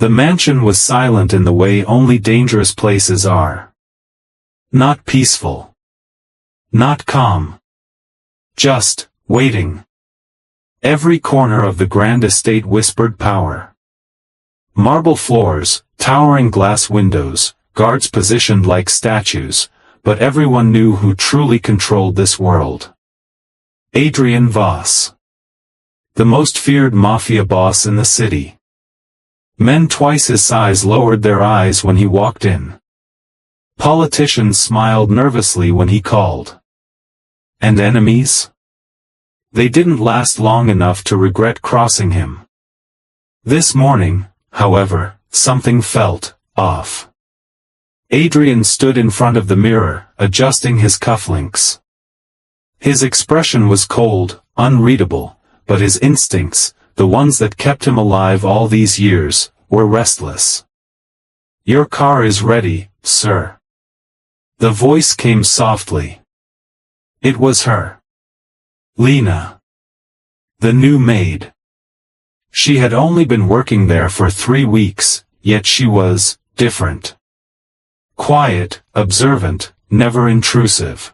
The mansion was silent in the way only dangerous places are. Not peaceful. Not calm. Just waiting. Every corner of the grand estate whispered power. Marble floors, towering glass windows, guards positioned like statues, but everyone knew who truly controlled this world. Adrian Voss. The most feared Mafia boss in the city. Men twice his size lowered their eyes when he walked in. Politicians smiled nervously when he called. And enemies? They didn't last long enough to regret crossing him. This morning, however, something felt off. Adrian stood in front of the mirror, adjusting his cufflinks. His expression was cold, unreadable, but his instincts, the ones that kept him alive all these years, were restless. "Your car is ready, sir." The voice came softly. It was her. Lena. The new maid. She had only been working there for 3 weeks, yet she was different. Quiet, observant, never intrusive.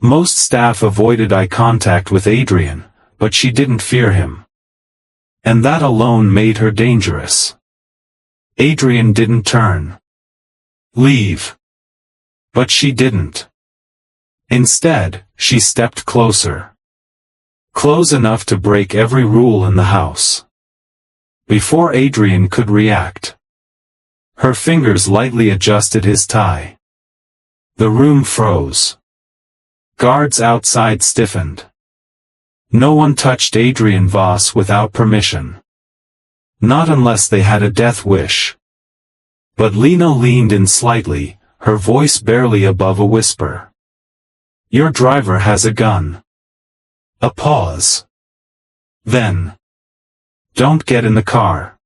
Most staff avoided eye contact with Adrian, but she didn't fear him. And that alone made her dangerous. Adrian didn't turn. Leave. But she didn't. Instead, she stepped closer. Close enough to break every rule in the house. Before Adrian could react, her fingers lightly adjusted his tie. The room froze. Guards outside stiffened. No one touched Adrian Voss without permission. Not unless they had a death wish. But Lena leaned in slightly, her voice barely above a whisper. "Your driver has a gun." A pause. Then, "Don't get in the car."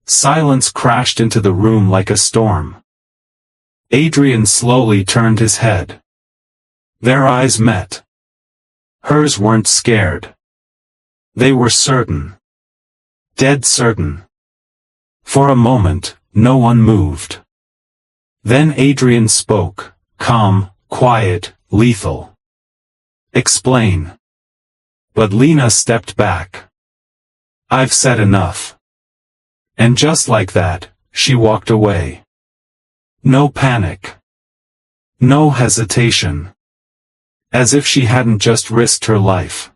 Silence crashed into the room like a storm. Adrian slowly turned his head. Their eyes met. Hers weren't scared. They were certain. Dead certain. For a moment, no one moved. Then Adrian spoke, calm, quiet, lethal. "Explain." But Lena stepped back. "I've said enough." And just like that, she walked away. No panic. No hesitation. As if she hadn't just risked her life.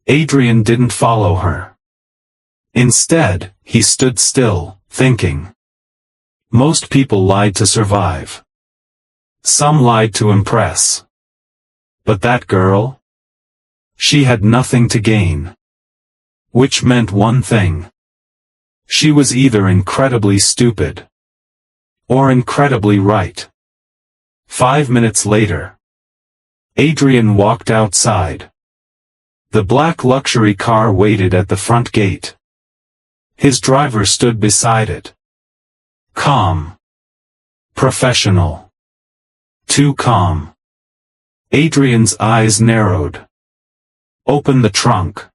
Adrian didn't follow her. Instead, he stood still, thinking. Most people lied to survive. Some lied to impress. But that girl? She had nothing to gain. Which meant one thing. She was either incredibly stupid. Or incredibly right. 5 minutes later. Adrian walked outside. The black luxury car waited at the front gate. His driver stood beside it. Calm. Professional. Too calm. Adrian's eyes narrowed. "Open the trunk."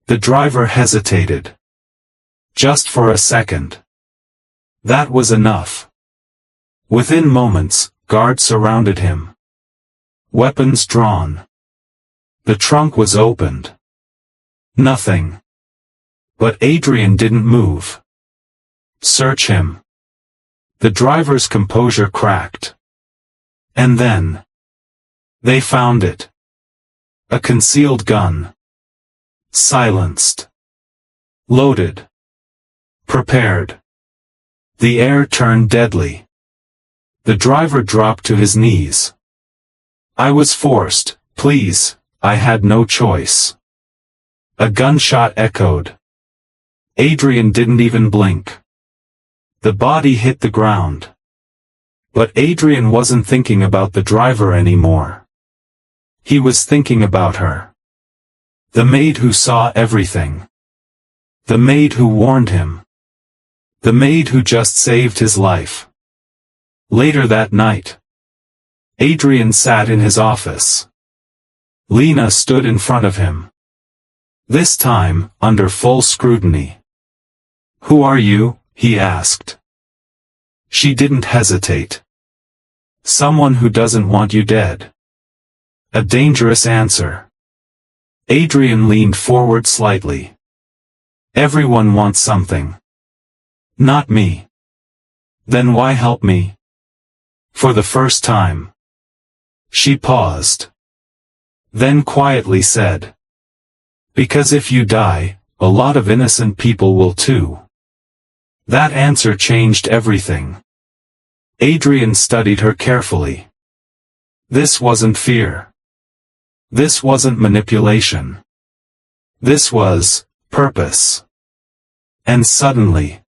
The driver hesitated. Just for a second. That was enough. Within moments, guards surrounded him. Weapons drawn. The trunk was opened. Nothing. But Adrian didn't move. "Search him." The driver's composure cracked. And then. They found it. A concealed gun. Silenced. Loaded. Prepared. The air turned deadly. The driver dropped to his knees. "I was forced, please, I had no choice." A gunshot echoed. Adrian didn't even blink. The body hit the ground. But Adrian wasn't thinking about the driver anymore. He was thinking about her. The maid who saw everything. The maid who warned him. The maid who just saved his life. Later that night, Adrian sat in his office. Lena stood in front of him. This time, under full scrutiny. Who are you? He asked. She didn't hesitate. Someone who doesn't want you dead. A dangerous answer. Adrian leaned forward slightly. Everyone wants something. Not me. Then why help me? For the first time. She paused. Then quietly said. Because if you die, a lot of innocent people will too. That answer changed everything. Adrian studied her carefully. This wasn't fear. This wasn't manipulation. This was purpose. And suddenly,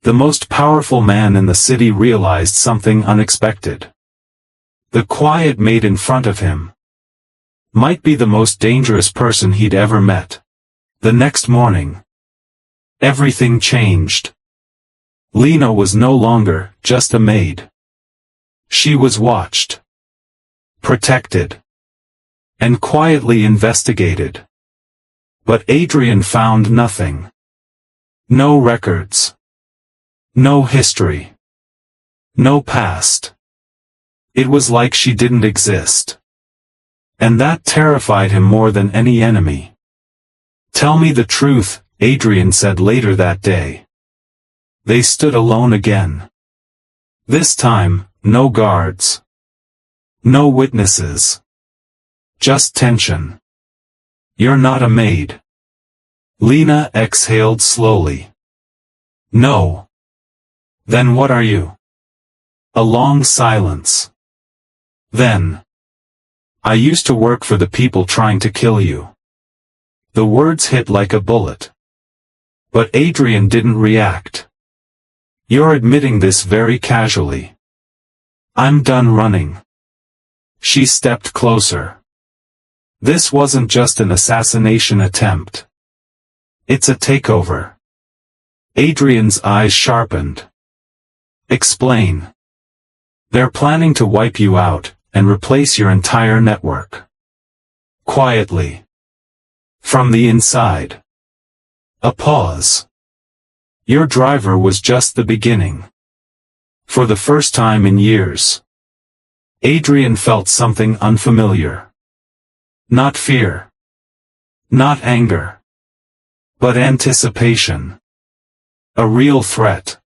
the most powerful man in the city realized something unexpected. The quiet maid in front of him might be the most dangerous person he'd ever met. The next morning, everything changed. Lena was no longer just a maid. She was watched, protected, and quietly investigated. But Adrian found nothing. No records. No history. No past. It was like she didn't exist. And that terrified him more than any enemy. Tell me the truth, Adrian said later that day. They stood alone again. This time, no guards. No witnesses. Just tension. You're not a maid. Lena exhaled slowly. No. Then what are you? A long silence. Then. I used to work for the people trying to kill you. The words hit like a bullet. But Adrian didn't react. You're admitting this very casually. I'm done running. She stepped closer. This wasn't just an assassination attempt. It's a takeover. Adrian's eyes sharpened. Explain. They're planning to wipe you out and replace your entire network. Quietly. From the inside. A pause. Your driver was just the beginning. For the first time in years, Adrian felt something unfamiliar. Not fear. Not anger. But anticipation. A real threat.